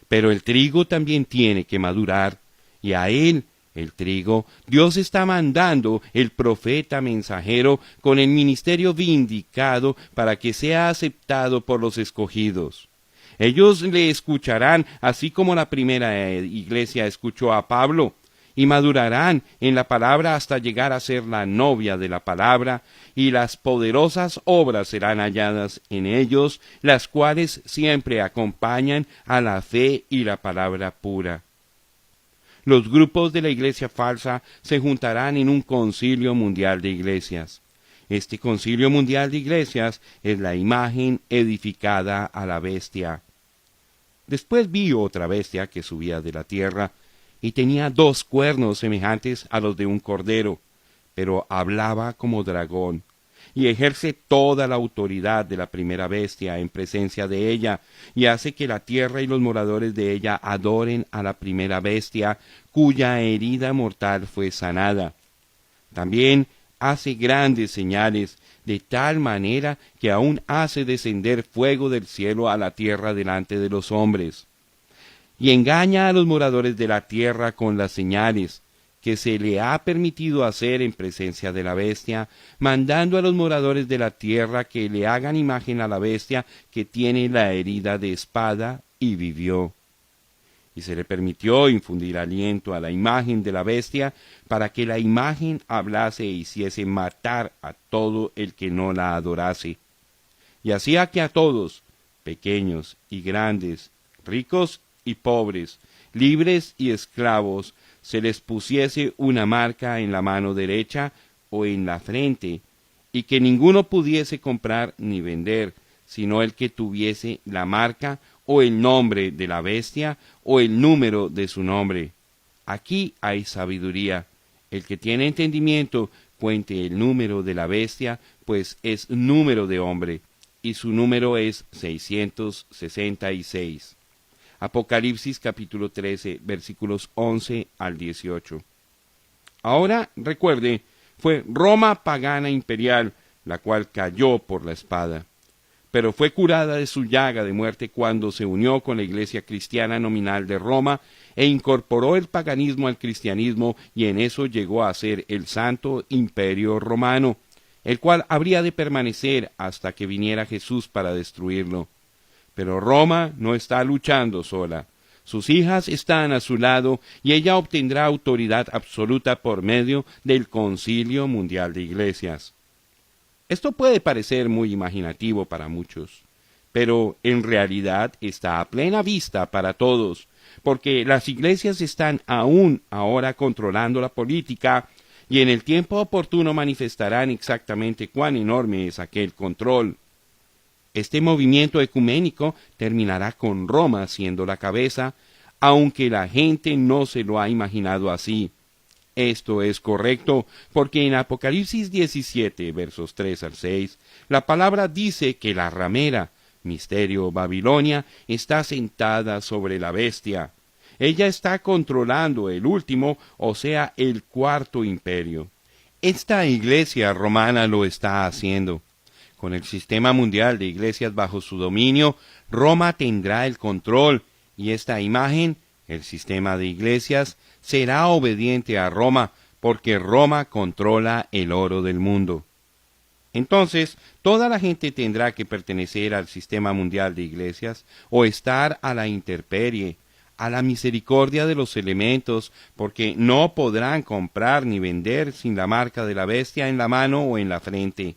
Pero el trigo también tiene que madurar, y a él, el trigo, Dios está mandando el profeta mensajero con el ministerio vindicado para que sea aceptado por los escogidos. Ellos le escucharán así como la primera iglesia escuchó a Pablo, y madurarán en la palabra hasta llegar a ser la novia de la palabra, y las poderosas obras serán halladas en ellos, las cuales siempre acompañan a la fe y la palabra pura. Los grupos de la iglesia falsa se juntarán en un concilio mundial de iglesias. Este concilio mundial de iglesias es la imagen edificada a la bestia. Después vi otra bestia que subía de la tierra, y tenía 2 cuernos semejantes a los de un cordero, pero hablaba como dragón, y ejerce toda la autoridad de la primera bestia en presencia de ella, y hace que la tierra y los moradores de ella adoren a la primera bestia, cuya herida mortal fue sanada. También hace grandes señales, de tal manera que aún hace descender fuego del cielo a la tierra delante de los hombres. Y engaña a los moradores de la tierra con las señales que se le ha permitido hacer en presencia de la bestia, mandando a los moradores de la tierra que le hagan imagen a la bestia que tiene la herida de espada y vivió. Y se le permitió infundir aliento a la imagen de la bestia para que la imagen hablase e hiciese matar a todo el que no la adorase. Y hacía que a todos, pequeños y grandes, ricos y pobres, libres y esclavos, se les pusiese una marca en la mano derecha o en la frente, y que ninguno pudiese comprar ni vender, sino el que tuviese la marca o el nombre de la bestia o el número de su nombre. Aquí hay sabiduría. El que tiene entendimiento cuente el número de la bestia, pues es número de hombre, y su número es 666. Apocalipsis capítulo 13, versículos 11 al 18. Ahora, recuerde, fue Roma pagana imperial, la cual cayó por la espada, pero fue curada de su llaga de muerte cuando se unió con la iglesia cristiana nominal de Roma e incorporó el paganismo al cristianismo, y en eso llegó a ser el Santo Imperio Romano, el cual habría de permanecer hasta que viniera Jesús para destruirlo. Pero Roma no está luchando sola. Sus hijas están a su lado y ella obtendrá autoridad absoluta por medio del Concilio Mundial de Iglesias. Esto puede parecer muy imaginativo para muchos, pero en realidad está a plena vista para todos, porque las iglesias están aún ahora controlando la política y en el tiempo oportuno manifestarán exactamente cuán enorme es aquel control. Este movimiento ecuménico terminará con Roma siendo la cabeza, aunque la gente no se lo ha imaginado así. Esto es correcto, porque en Apocalipsis 17, versos 3 al 6, la palabra dice que la ramera, misterio Babilonia, está sentada sobre la bestia. Ella está controlando el último, o sea, el cuarto imperio. Esta iglesia romana lo está haciendo. Con el sistema mundial de iglesias bajo su dominio, Roma tendrá el control, y esta imagen, el sistema de iglesias, será obediente a Roma, porque Roma controla el oro del mundo. Entonces, toda la gente tendrá que pertenecer al sistema mundial de iglesias, o estar a la intemperie, a la misericordia de los elementos, porque no podrán comprar ni vender sin la marca de la bestia en la mano o en la frente.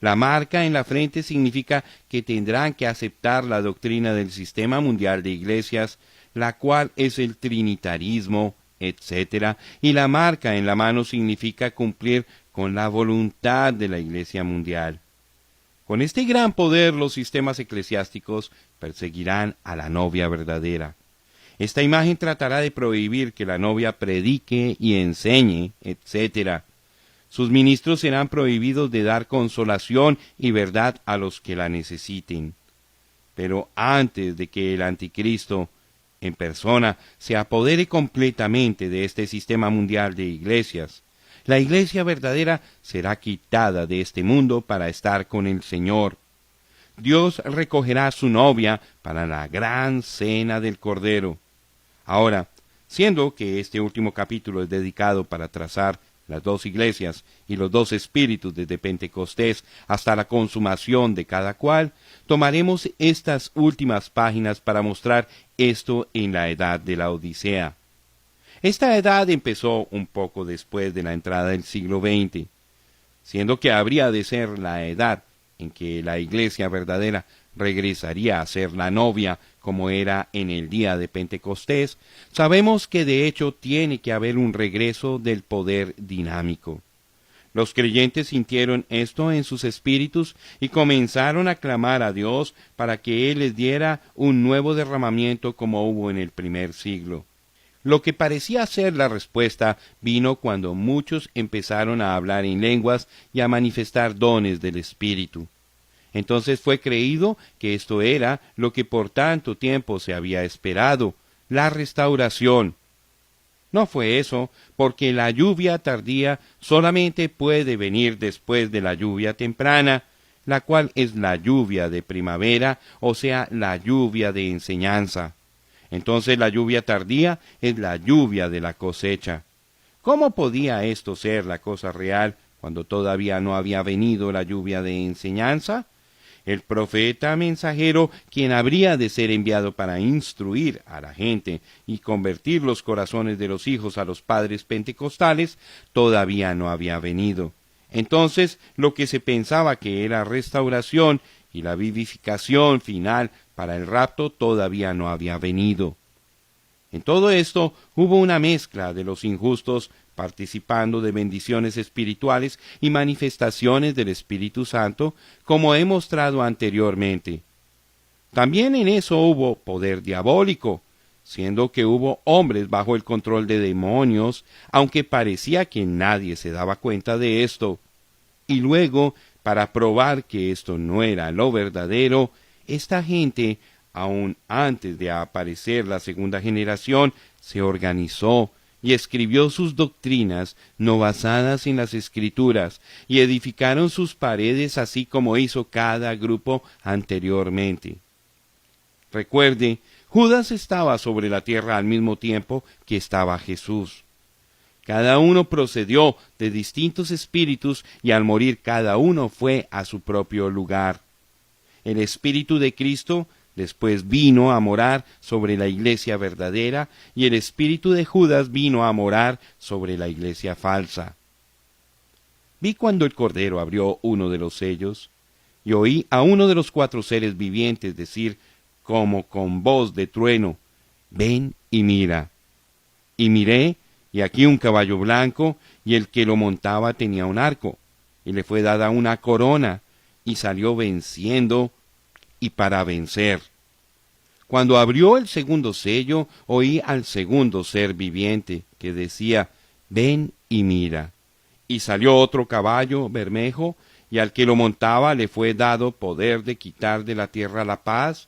La marca en la frente significa que tendrán que aceptar la doctrina del sistema mundial de iglesias, la cual es el trinitarismo, etc. Y la marca en la mano significa cumplir con la voluntad de la Iglesia mundial. Con este gran poder los sistemas eclesiásticos perseguirán a la novia verdadera. Esta imagen tratará de prohibir que la novia predique y enseñe, etc. Sus ministros serán prohibidos de dar consolación y verdad a los que la necesiten. Pero antes de que el anticristo en persona se apodere completamente de este sistema mundial de iglesias, la iglesia verdadera será quitada de este mundo para estar con el Señor. Dios recogerá a su novia para la gran cena del Cordero. Ahora, siendo que este último capítulo es dedicado para trazar las dos iglesias y los dos espíritus desde Pentecostés hasta la consumación de cada cual, tomaremos estas últimas páginas para mostrar esto en la edad de la Odisea. Esta edad empezó un poco después de la entrada del siglo XX, siendo que habría de ser la edad en que la iglesia verdadera regresaría a ser la novia como era en el día de Pentecostés. Sabemos que de hecho tiene que haber un regreso del poder dinámico. Los creyentes sintieron esto en sus espíritus y comenzaron a clamar a Dios para que Él les diera un nuevo derramamiento como hubo en el primer siglo. Lo que parecía ser la respuesta vino cuando muchos empezaron a hablar en lenguas y a manifestar dones del Espíritu. Entonces fue creído que esto era lo que por tanto tiempo se había esperado, la restauración. No fue eso, porque la lluvia tardía solamente puede venir después de la lluvia temprana, la cual es la lluvia de primavera, o sea, la lluvia de enseñanza. Entonces la lluvia tardía es la lluvia de la cosecha. ¿Cómo podía esto ser la cosa real cuando todavía no había venido la lluvia de enseñanza? El profeta mensajero, quien habría de ser enviado para instruir a la gente y convertir los corazones de los hijos a los padres pentecostales, todavía no había venido. Entonces, lo que se pensaba que era restauración y la vivificación final para el rapto todavía no había venido. En todo esto hubo una mezcla de los injustos participando de bendiciones espirituales y manifestaciones del Espíritu Santo, como he mostrado anteriormente. También en eso hubo poder diabólico, siendo que hubo hombres bajo el control de demonios, aunque parecía que nadie se daba cuenta de esto. Y luego, para probar que esto no era lo verdadero, esta gente, aun antes de aparecer la segunda generación, se organizó y escribió sus doctrinas no basadas en las Escrituras, y edificaron sus paredes así como hizo cada grupo anteriormente. Recuerde, Judas estaba sobre la tierra al mismo tiempo que estaba Jesús. Cada uno procedió de distintos espíritus y al morir cada uno fue a su propio lugar. El Espíritu de Cristo Después vino a morar sobre la iglesia verdadera, y el espíritu de Judas vino a morar sobre la iglesia falsa. Vi cuando el Cordero abrió uno de los sellos, y oí a uno de los 4 seres vivientes decir, como con voz de trueno, ven y mira. Y miré, y aquí un caballo blanco, y el que lo montaba tenía un arco, y le fue dada una corona, y salió venciendo y para vencer. Cuando abrió el segundo sello, oí al segundo ser viviente, que decía, ven y mira. Y salió otro caballo bermejo, y al que lo montaba le fue dado poder de quitar de la tierra la paz,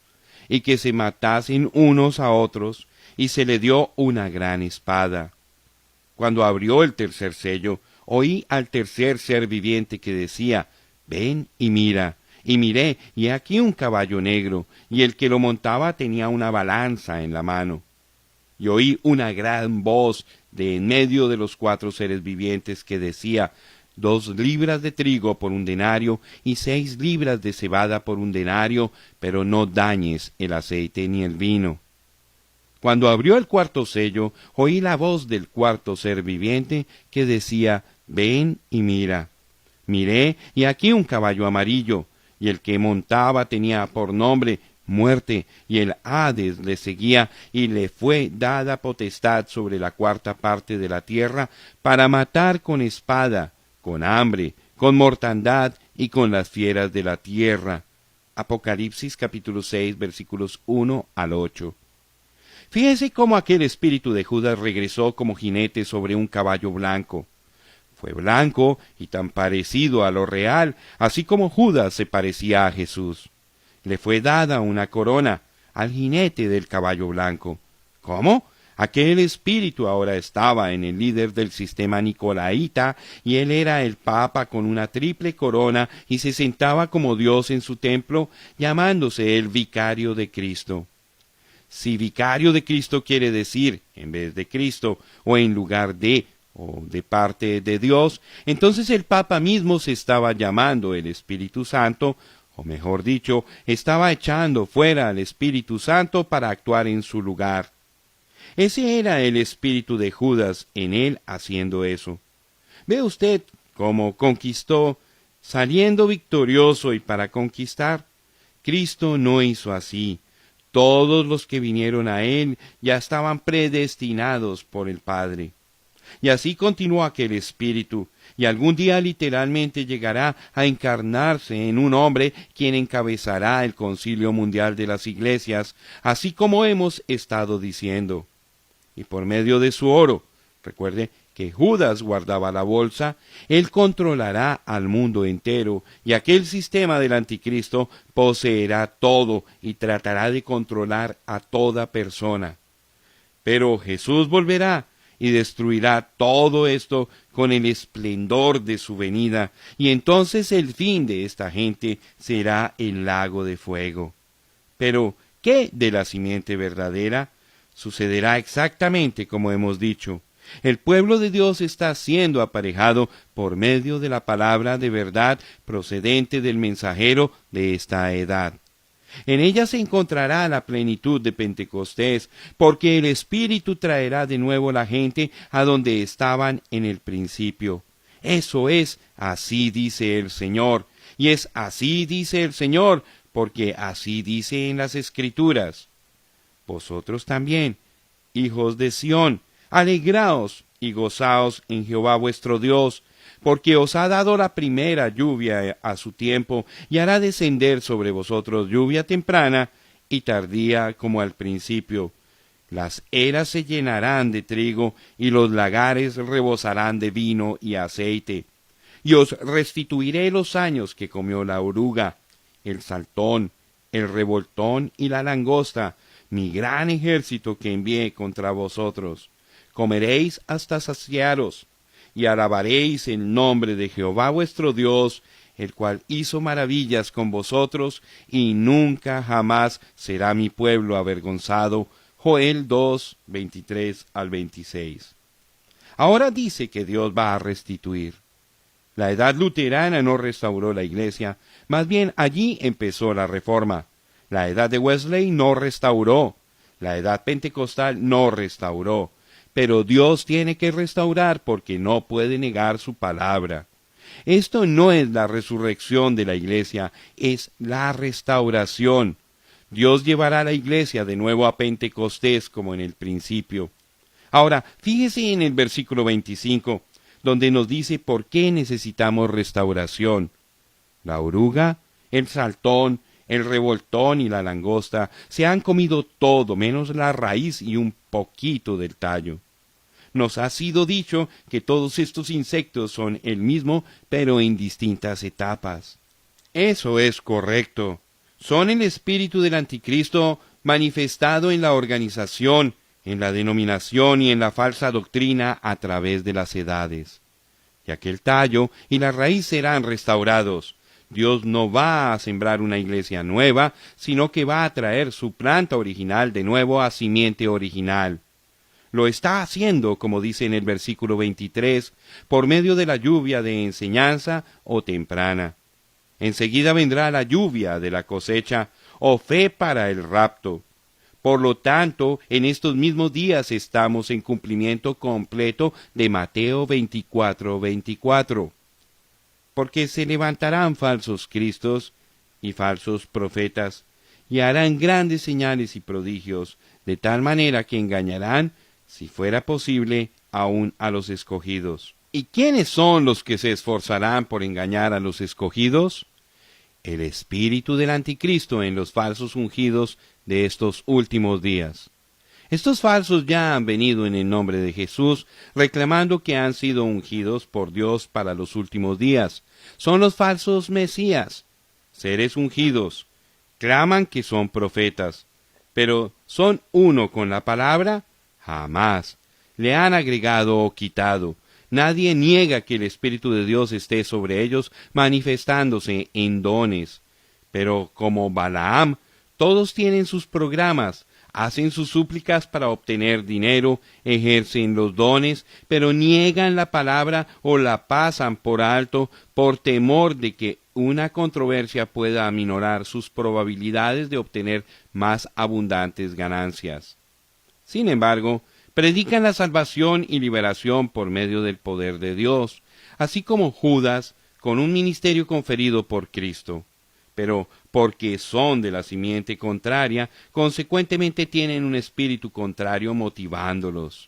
y que se matasen unos a otros, y se le dio una gran espada. Cuando abrió el tercer sello, oí al tercer ser viviente que decía, ven y mira. Y miré, y aquí un caballo negro, y el que lo montaba tenía una balanza en la mano. Y oí una gran voz de en medio de los 4 seres vivientes que decía, 2 libras de trigo por 1 denario, y 6 libras de cebada por 1 denario, pero no dañes el aceite ni el vino. Cuando abrió el cuarto sello, oí la voz del cuarto ser viviente que decía, ven y mira. Miré, y aquí un caballo amarillo, y el que montaba tenía por nombre Muerte, y el Hades le seguía, y le fue dada potestad sobre la 4ª parte de la tierra, para matar con espada, con hambre, con mortandad, y con las fieras de la tierra. Apocalipsis capítulo 6, versículos 1 al 8. Fíjese cómo aquel espíritu de Judas regresó como jinete sobre un caballo blanco. Fue blanco y tan parecido a lo real, así como Judas se parecía a Jesús. Le fue dada una corona al jinete del caballo blanco. ¿Cómo? Aquel espíritu ahora estaba en el líder del sistema nicolaíta, y él era el papa con una triple corona, y se sentaba como Dios en su templo, llamándose el vicario de Cristo. Si vicario de Cristo quiere decir en vez de Cristo, o en lugar de, o de parte de Dios, entonces el Papa mismo se estaba llamando el Espíritu Santo, o mejor dicho, estaba echando fuera al Espíritu Santo para actuar en su lugar. Ese era el espíritu de Judas en él haciendo eso. ¿Ve usted cómo conquistó, saliendo victorioso y para conquistar? Cristo no hizo así. Todos los que vinieron a él ya estaban predestinados por el Padre. Y así continuó aquel espíritu, y algún día literalmente llegará a encarnarse en un hombre quien encabezará el Concilio Mundial de las Iglesias, así como hemos estado diciendo. Y por medio de su oro, recuerde que Judas guardaba la bolsa, él controlará al mundo entero, y aquel sistema del anticristo poseerá todo y tratará de controlar a toda persona. Pero Jesús volverá y destruirá todo esto con el esplendor de su venida, y entonces el fin de esta gente será el lago de fuego. Pero, ¿qué de la simiente verdadera? Sucederá exactamente como hemos dicho. El pueblo de Dios está siendo aparejado por medio de la palabra de verdad procedente del mensajero de esta edad. En ella se encontrará la plenitud de Pentecostés, porque el Espíritu traerá de nuevo la gente a donde estaban en el principio. Eso es, así dice el Señor, y es así dice el Señor, porque así dice en las Escrituras. Vosotros también, hijos de Sión, alegraos y gozaos en Jehová vuestro Dios, porque os ha dado la primera lluvia a su tiempo, y hará descender sobre vosotros lluvia temprana y tardía como al principio. Las eras se llenarán de trigo, y los lagares rebosarán de vino y aceite. Y os restituiré los años que comió la oruga, el saltón, el revoltón y la langosta, mi gran ejército que envié contra vosotros. Comeréis hasta saciaros, y alabaréis el nombre de Jehová vuestro Dios, el cual hizo maravillas con vosotros, y nunca jamás será mi pueblo avergonzado. Joel 2, 23 al 26. Ahora dice que Dios va a restituir. La edad luterana no restauró la iglesia, más bien allí empezó la reforma. La edad de Wesley no restauró. La edad pentecostal no restauró. Pero Dios tiene que restaurar porque no puede negar su palabra. Esto no es la resurrección de la iglesia, es la restauración. Dios llevará a la iglesia de nuevo a Pentecostés como en el principio. Ahora, fíjese en el versículo 25, donde nos dice por qué necesitamos restauración. La oruga, el saltón, el revoltón y la langosta se han comido todo menos la raíz y un poquito del tallo. Nos ha sido dicho que todos estos insectos son el mismo, pero en distintas etapas. Eso es correcto. Son el espíritu del anticristo manifestado en la organización, en la denominación y en la falsa doctrina a través de las edades. Ya que el tallo y la raíz serán restaurados, Dios no va a sembrar una iglesia nueva, sino que va a traer su planta original de nuevo a simiente original. Lo está haciendo, como dice en el versículo 23, por medio de la lluvia de enseñanza o temprana. Enseguida vendrá la lluvia de la cosecha, o fe para el rapto. Por lo tanto, en estos mismos días estamos en cumplimiento completo de Mateo 24:24. Porque se levantarán falsos cristos y falsos profetas, y harán grandes señales y prodigios, de tal manera que engañarán, si fuera posible, aún a los escogidos. ¿Y quiénes son los que se esforzarán por engañar a los escogidos? El espíritu del anticristo en los falsos ungidos de estos últimos días. Estos falsos ya han venido en el nombre de Jesús, reclamando que han sido ungidos por Dios para los últimos días. Son los falsos mesías, seres ungidos. Claman que son profetas, pero ¿son uno con la palabra? Jamás. Le han agregado o quitado. Nadie niega que el Espíritu de Dios esté sobre ellos, manifestándose en dones. Pero como Balaam, todos tienen sus programas, hacen sus súplicas para obtener dinero, ejercen los dones, pero niegan la palabra o la pasan por alto por temor de que una controversia pueda aminorar sus probabilidades de obtener más abundantes ganancias. Sin embargo, predican la salvación y liberación por medio del poder de Dios, así como Judas, con un ministerio conferido por Cristo. Pero porque son de la simiente contraria, consecuentemente tienen un espíritu contrario motivándolos.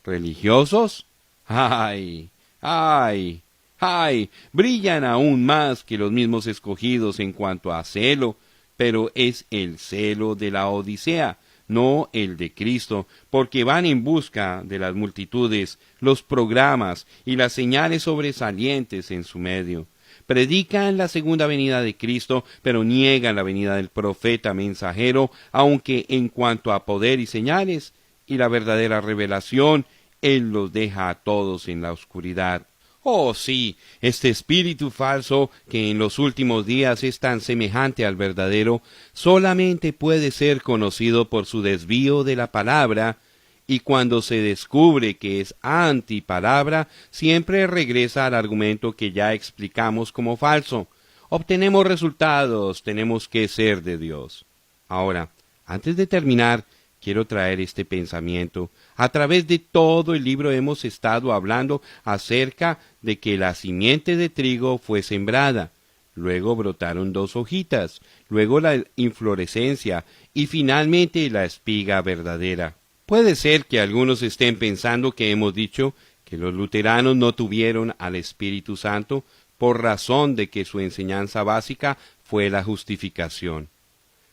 ¿Religiosos? ¡Ay! ¡Ay! ¡Ay! Brillan aún más que los mismos escogidos en cuanto a celo, pero es el celo de la Odisea, no el de Cristo, porque van en busca de las multitudes, los programas y las señales sobresalientes en su medio. Predican la segunda venida de Cristo, pero niegan la venida del profeta mensajero, aunque en cuanto a poder y señales y la verdadera revelación, Él los deja a todos en la oscuridad. Oh sí, este espíritu falso, que en los últimos días es tan semejante al verdadero, solamente puede ser conocido por su desvío de la palabra, y cuando se descubre que es antipalabra, siempre regresa al argumento que ya explicamos como falso. Obtenemos resultados, tenemos que ser de Dios. Ahora, antes de terminar, quiero traer este pensamiento. A través de todo el libro hemos estado hablando acerca de que la simiente de trigo fue sembrada, luego brotaron 2 hojitas, luego la inflorescencia y finalmente la espiga verdadera. Puede ser que algunos estén pensando que hemos dicho que los luteranos no tuvieron al Espíritu Santo por razón de que su enseñanza básica fue la justificación.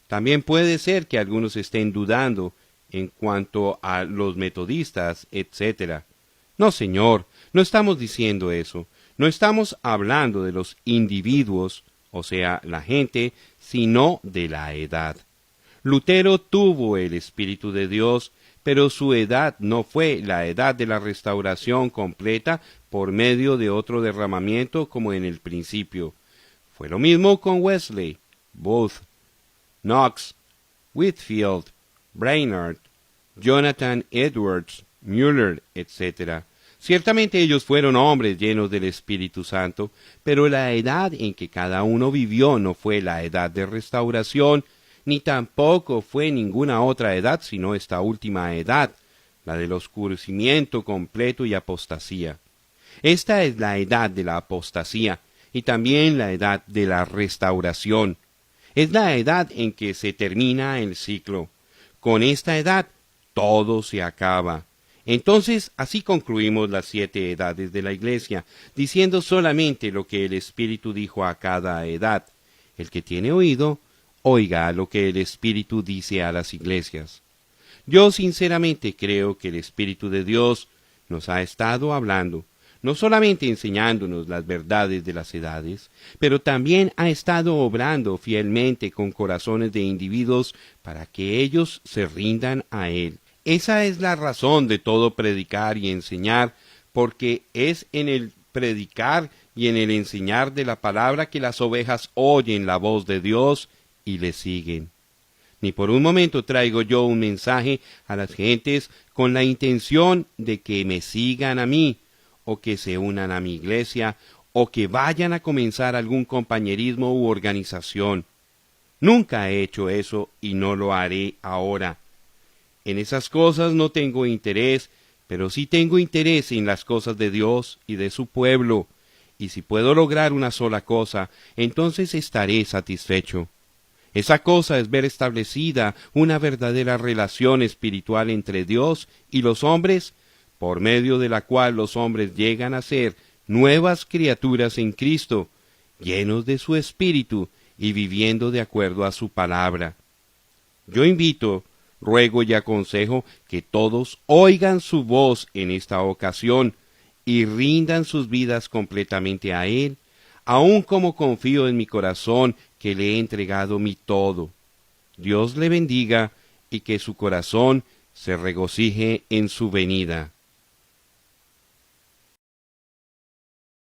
También puede ser que algunos estén dudando en cuanto a los metodistas, etc. No, señor, no estamos diciendo eso. No estamos hablando de los individuos, o sea, la gente, sino de la edad. Lutero tuvo el Espíritu de Dios, pero su edad no fue la edad de la restauración completa por medio de otro derramamiento como en el principio. Fue lo mismo con Wesley, Booth, Knox, Whitefield, Brainerd, Jonathan Edwards, Mueller, etc. Ciertamente ellos fueron hombres llenos del Espíritu Santo, pero la edad en que cada uno vivió no fue la edad de restauración, ni tampoco fue ninguna otra edad sino esta última edad, la del oscurecimiento completo y apostasía. Esta es la edad de la apostasía y también la edad de la restauración. Es la edad en que se termina el ciclo. Con esta edad todo se acaba. Entonces, así concluimos las 7 edades de la Iglesia, diciendo solamente lo que el Espíritu dijo a cada edad. El que tiene oído, oiga lo que el Espíritu dice a las iglesias. Yo sinceramente creo que el Espíritu de Dios nos ha estado hablando, no solamente enseñándonos las verdades de las edades, pero también ha estado obrando fielmente con corazones de individuos para que ellos se rindan a Él. Esa es la razón de todo predicar y enseñar, porque es en el predicar y en el enseñar de la palabra que las ovejas oyen la voz de Dios y le siguen. Ni por un momento traigo yo un mensaje a las gentes con la intención de que me sigan a mí, o que se unan a mi iglesia, o que vayan a comenzar algún compañerismo u organización. Nunca he hecho eso y no lo haré ahora. En esas cosas no tengo interés, pero sí tengo interés en las cosas de Dios y de su pueblo, y si puedo lograr una sola cosa, entonces estaré satisfecho. Esa cosa es ver establecida una verdadera relación espiritual entre Dios y los hombres, por medio de la cual los hombres llegan a ser nuevas criaturas en Cristo, llenos de su Espíritu y viviendo de acuerdo a su palabra. Yo invito, ruego y aconsejo que todos oigan su voz en esta ocasión y rindan sus vidas completamente a Él, aun como confío en mi corazón que le he entregado mi todo. Dios le bendiga y que su corazón se regocije en su venida.